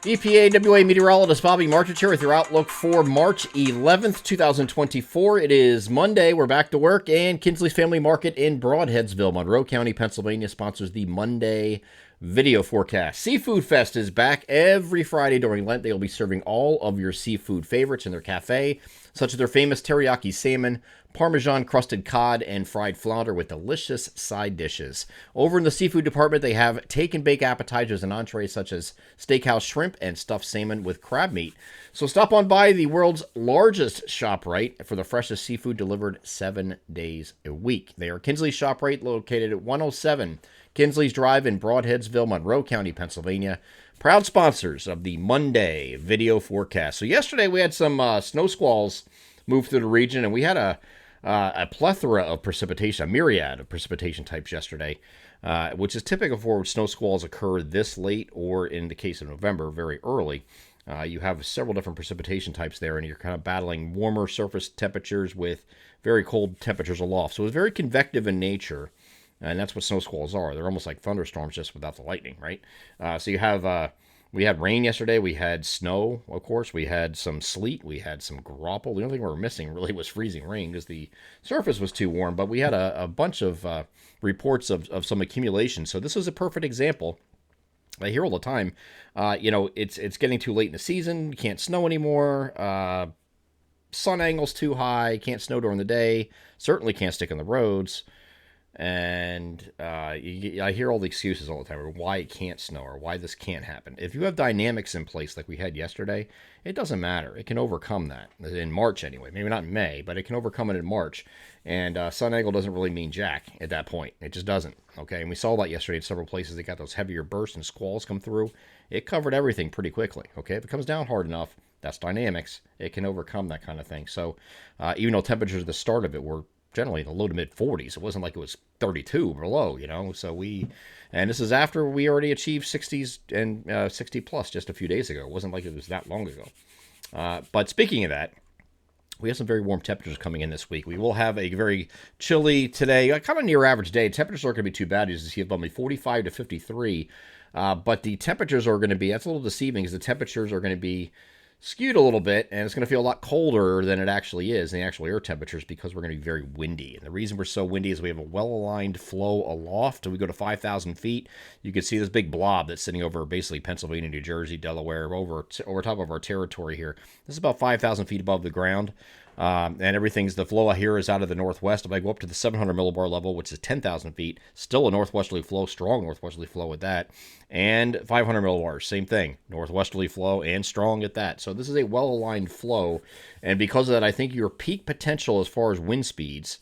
EPA WA meteorologist Bobby Martich here with your outlook for March 11th, 2024. It is Monday. We're back to work, and Kinsley's Family Market in Broadheadsville, Monroe County, Pennsylvania, sponsors the Monday video forecast. Seafood Fest is back every Friday during Lent. They will be serving all of your seafood favorites in their cafe, such as their famous teriyaki salmon, Parmesan crusted cod, and fried flounder with delicious side dishes. Over in the seafood department, they have take and bake appetizers and entrees such as steakhouse shrimp and stuffed salmon with crab meat. So stop on by the world's largest ShopRite for the freshest seafood delivered 7 days a week. They are Kinsley's ShopRite, located at 107 Kinsley's Drive in Broadheadsville, Monroe County, Pennsylvania. Proud sponsors of the Monday video forecast. So yesterday we had some snow squalls move through the region, and we had a plethora of precipitation, a myriad of precipitation types yesterday, which is typical for snow squalls occur this late, or in the case of November, very early. You have several different precipitation types there, and you're kind of battling warmer surface temperatures with very cold temperatures aloft. So it was very convective in nature, and that's what snow squalls are. They're almost like thunderstorms, just without the lightning, right? So you have... we had rain yesterday. We had snow, of course. We had some sleet. We had some graupel. The only thing we were missing really was freezing rain because the surface was too warm. But we had a bunch of reports of some accumulation. So this was a perfect example. I hear all the time, it's getting too late in the season. You can't snow anymore. Sun angle's too high. Can't snow during the day. Certainly can't stick on the roads. And I hear all the excuses all the time, or why it can't snow, or why this can't happen. If you have dynamics in place like we had yesterday, it doesn't matter. It can overcome that in March anyway. Maybe not in May, but it can overcome it in March. And sun angle doesn't really mean jack at that point. It just doesn't. Okay, and we saw that yesterday in several places. They got those heavier bursts and squalls come through. It covered everything pretty quickly. Okay, if it comes down hard enough, that's dynamics. It can overcome that kind of thing. So even though temperatures at the start of it were generally in the low to mid 40s. It wasn't like it was 32 below, So and this is after we already achieved 60s and 60 plus just a few days ago. It wasn't like it was that long ago. But speaking of that, we have some very warm temperatures coming in this week. We will have a very chilly today, kind of near average day. Temperatures aren't going to be too bad. As you see above me, 45 to 53. But the temperatures are going to be, that's a little deceiving because the temperatures are going to be skewed a little bit, and it's going to feel a lot colder than it actually is in the actual air temperatures because we're going to be very windy. And the reason we're so windy is we have a well-aligned flow aloft. We go to 5,000 feet. You can see this big blob that's sitting over basically Pennsylvania, New Jersey, Delaware, over top of our territory here. This is about 5,000 feet above the ground. And the flow here is out of the northwest. If I go up to the 700 millibar level, which is 10,000 feet, still a northwesterly flow, strong northwesterly flow at that, and 500 millibars, same thing, northwesterly flow and strong at that. So this is a well-aligned flow, and because of that, I think your peak potential as far as wind speeds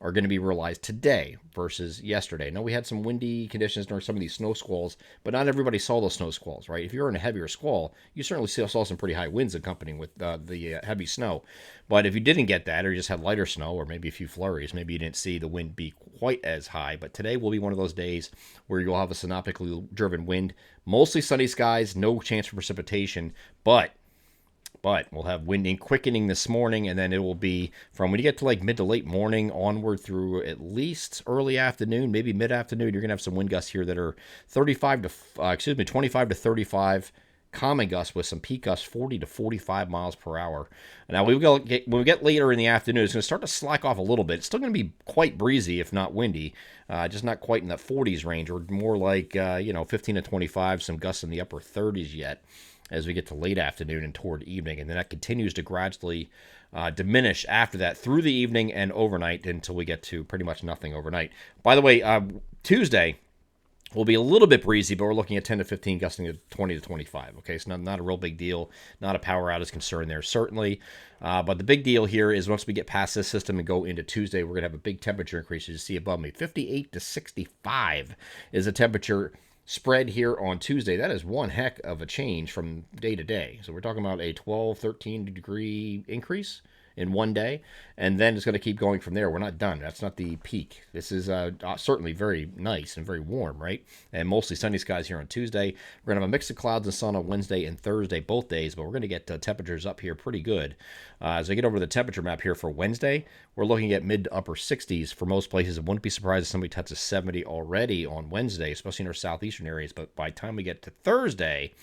are going to be realized today versus yesterday. Now, we had some windy conditions during some of these snow squalls, but not everybody saw those snow squalls, right? If you're in a heavier squall, you certainly saw some pretty high winds accompanying with the heavy snow. But if you didn't get that, or you just had lighter snow, or maybe a few flurries, maybe you didn't see the wind be quite as high. But today will be one of those days where you'll have a synoptically driven wind, mostly sunny skies, no chance for precipitation, but we'll have wind quickening this morning, and then it will be from when you get to like mid to late morning onward through at least early afternoon, maybe mid-afternoon. You're going to have some wind gusts here that are 25 to 35, common gusts with some peak gusts 40 to 45 miles per hour. Now, when we get later in the afternoon, it's going to start to slack off a little bit. It's still going to be quite breezy, if not windy, just not quite in that 40s range, or more like 15 to 25, some gusts in the upper 30s yet, as we get to late afternoon and toward evening. And then that continues to gradually diminish after that through the evening and overnight until we get to pretty much nothing overnight. By the way, Tuesday will be a little bit breezy, but we're looking at 10 to 15, gusting to 20 to 25. Okay, so not a real big deal. Not a power outage concern there, certainly. But the big deal here is once we get past this system and go into Tuesday, we're going to have a big temperature increase. As you see above me, 58 to 65 is the temperature spread here on Tuesday. That is one heck of a change from day to day. So we're talking about a 12, 13 degree increase in one day, and then it's going to keep going from there. We're not done. That's not the peak. This is certainly very nice and very warm, right? And mostly sunny skies here on Tuesday. We're going to have a mix of clouds and sun on Wednesday and Thursday, both days, but we're going to get temperatures up here pretty good. As I get over the temperature map here for Wednesday, we're looking at mid to upper 60s for most places. I wouldn't be surprised if somebody touches 70 already on Wednesday, especially in our southeastern areas. But by the time we get to Thursday,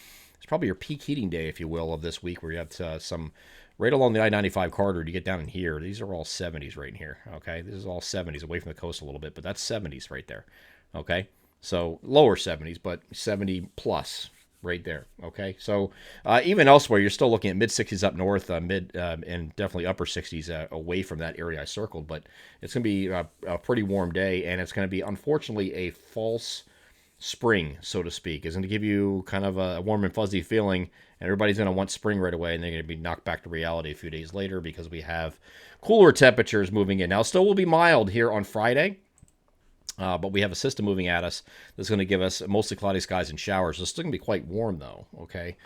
It's probably your peak heating day, if you will, of this week, where you have some right along the I-95 corridor. You get down in here. These are all 70s right in here. Okay, this is all 70s away from the coast a little bit, but that's 70s right there. Okay, so lower 70s, but 70 plus right there. Okay, so even elsewhere, you're still looking at mid 60s up north, mid and definitely upper 60s away from that area I circled. But it's going to be a pretty warm day, and it's going to be unfortunately a false spring, so to speak. Is going to give you kind of a warm and fuzzy feeling, and everybody's going to want spring right away, and they're going to be knocked back to reality a few days later because we have cooler temperatures moving in. Now, still will be mild here on Friday. But we have a system moving at us that's going to give us mostly cloudy skies and showers. It's still going to be quite warm, though, okay?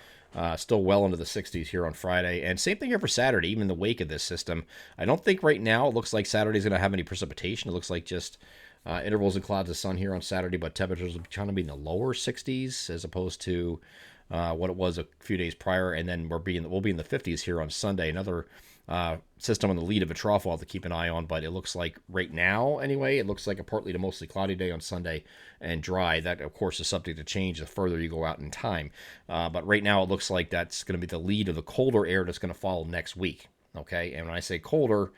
Still well into the 60s here on Friday. And same thing here for Saturday, even in the wake of this system. I don't think right now it looks like Saturday's going to have any precipitation. It looks like just intervals of clouds of sun here on Saturday, but temperatures will be trying to be in the lower 60s as opposed to what it was a few days prior. And then we'll be in the 50s here on Sunday. Another system on the lead of a trough we'll have to keep an eye on, but it looks like right now, anyway, it looks like a partly to mostly cloudy day on Sunday and dry. That, of course, is subject to change the further you go out in time. But right now, it looks like that's going to be the lead of the colder air that's going to follow next week. Okay, and when I say colder,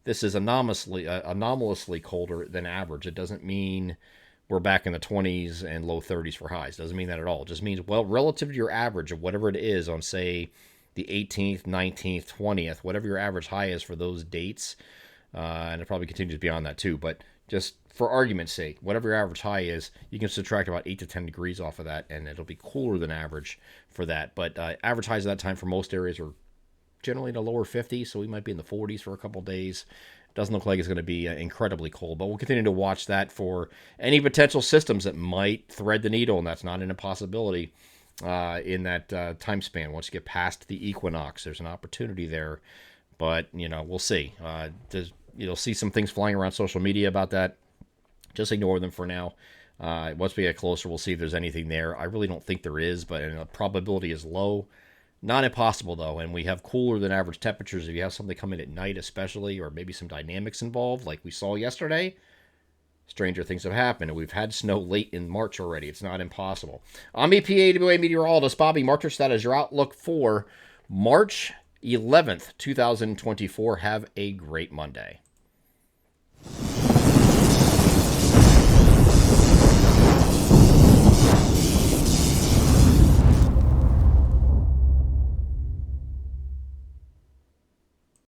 this is anomalously colder than average. It doesn't mean we're back in the 20s and low 30s for highs. Doesn't mean that at all. It just means, well, relative to your average of whatever it is on, say, the 18th, 19th, 20th, whatever your average high is for those dates, and it probably continues beyond that too, but just for argument's sake, whatever your average high is, you can subtract about 8 to 10 degrees off of that, and it'll be cooler than average for that. But average highs at that time for most areas are generally in the lower 50s, so we might be in the 40s for a couple days. Doesn't look like it's going to be incredibly cold, but we'll continue to watch that for any potential systems that might thread the needle, and that's not an impossibility. In that time span. Once you get past the equinox, there's an opportunity there, but we'll see. You'll see some things flying around social media about that. Just ignore them for now. Once we get closer, we'll see if there's anything there. I really don't think there is, but the probability is low. Not impossible though, and we have cooler than average temperatures. If you have something come in at night, especially, or maybe some dynamics involved, like we saw yesterday, stranger things have happened, and we've had snow late in March already. It's not impossible. I'm EPA WA meteorologist Bobby Martich. That is your outlook for March 11th, 2024. Have a great Monday.